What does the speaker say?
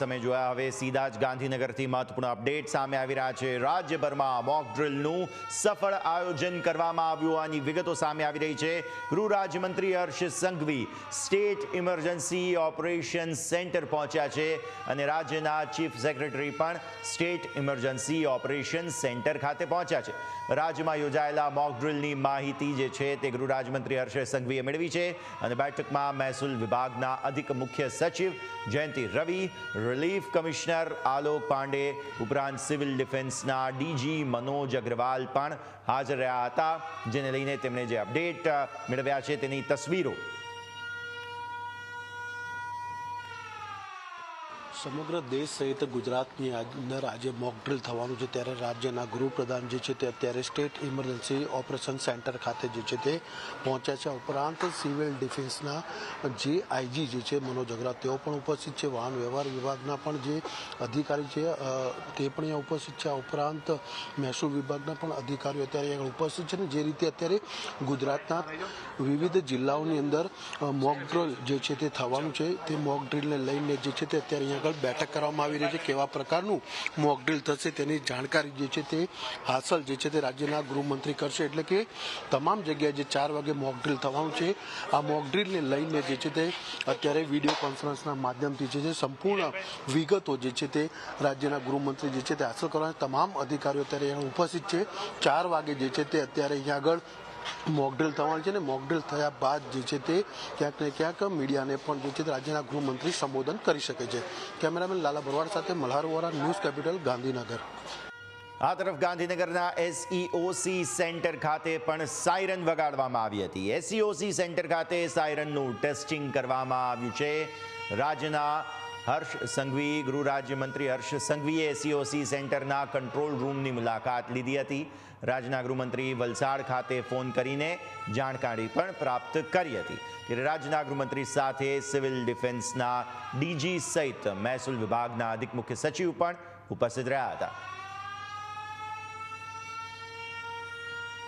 સમય જોયા. હવે સીધા જ ગાંધીનગરથી મહત્વપૂર્ણ અપડેટ સામે આવી રહ્યા છે. રાજ્યભરમાં મોક ડ્રિલનું સફળ આયોજન કરવામાં આવ્યું હોવાની વિગતો સામે આવી રહી છે. ગૃહ રાજ્યમંત્રી Harsh Sanghavi state emergency operation centre પહોંચ્યા છે અને રાજ્યના ચીફ સેક્રેટરી પણ સ્ટેટ ઇમરજન્સી ઓપરેશન સેન્ટર ખાતે પહોંચ્યા છે. રાજ્યમાં યોજાયેલા મોક ડ્રિલની માહિતી જે છે તે ગૃહ રાજ્યમંત્રી હર્ષ સંઘવીએ મેળવી છે અને બેઠકમાં મહેસૂલ વિભાગના અધિક મુખ્ય સચિવ જયંતિ રવિ, રિલીફ કમિશનર આલોક પાંડે ઉપરાંત સિવિલ ડિફેન્સના ડીજી મનોજ અગ્રવાલ પણ હાજર રહ્યા હતા, જેને લઈને તેમણે જે અપડેટ મેળવ્યા છે તેની તસવીરો. સમગ્ર દેશ સહિત ગુજરાતની અંદર આજે મોક ડ્રિલ થવાનું છે, ત્યારે રાજ્યના ગૃહપ્રધાન જે છે તે અત્યારે સ્ટેટ ઇમરજન્સી ઓપરેશન સેન્ટર ખાતે જે છે તે પહોંચ્યા છે. ઉપરાંત સિવિલ ડિફેન્સના જે આઈજી જે છે મનોજ અગ્રવાલ તેઓ પણ ઉપસ્થિત છે. વાહન વ્યવહાર વિભાગના પણ જે અધિકારી છે તે પણ અહીંયા ઉપસ્થિત છે. આ ઉપરાંત મહેસૂલ વિભાગના પણ અધિકારીઓ અત્યારે અહીંયા ઉપસ્થિત છે. ને જે રીતે અત્યારે ગુજરાતના વિવિધ જિલ્લાઓની અંદર મોક ડ્રિલ જે છે તે થવાનું છે, તે મોક ડ્રિલને લઈને જે છે તે અત્યારે અહીંયા બેઠક કરવામાં આવી રહી છે. કેવા પ્રકારનું મોક ડ્રિલ થશે તેની જાણકારી જે છે તે હાંસલ જે છે તે રાજ્યના ગૃહમંત્રી કરશે. એટલે કે તમામ જગ્યાએ જે 4 વાગે મોક ડ્રિલ થવાનું છે, આ મોક ડ્રિલને લઈને જે છે તે અત્યારે વિડીયો કોન્ફરન્સના માધ્યમથી જે છે સંપૂર્ણ વિગતો જે છે તે રાજ્યના ગૃહમંત્રી જે છે તે હાંસલ કરવાના તમામ અધિકારીઓ અત્યારે અહીંયા ઉપસ્થિત છે. 4 વાગે જે છે તે અત્યારે અહીંયા આગળ મોક ડ્રિલ થવાની છે ને મોક ડ્રિલ થયા બાદ જે છે તે ક્યાંક ને ક્યાંક મીડિયાને પણ જે છે તે રાજ્યના ગૃહમંત્રી સંબોધન કરી શકે છે. કેમેરામેન લાલા ભરવાડ સાથે મલ્હાર વોરા, ન્યૂઝ કેપિટલ, ગાંધીનગર. આ તરફ ગાંધીનગરના એસઈઓસી સેન્ટર ખાતે પણ સાયરન વગાડવામાં આવી હતી. એસઈઓસી સેન્ટર ખાતે સાયરનનું ટેસ્ટિંગ કરવામાં આવ્યું છે. રાજ્યના હર્ષ સંઘવી, ગૃહ રાજ્યમંત્રી હર્ષ સંઘવીએ એસઈઓસી સેન્ટરના કંટ્રોલ રૂમની મુલાકાત લીધી હતી. રાજ્યના ગૃહમંત્રી વલસાડ ખાતે ફોન કરીને જાણકારી પણ પ્રાપ્ત કરી હતી. ત્યારે રાજ્યના ગૃહમંત્રી સાથે સિવિલ ડિફેન્સના ડીજી સહિત મહેસૂલ વિભાગના અધિક મુખ્ય સચિવ પણ ઉપસ્થિત રહ્યા હતા.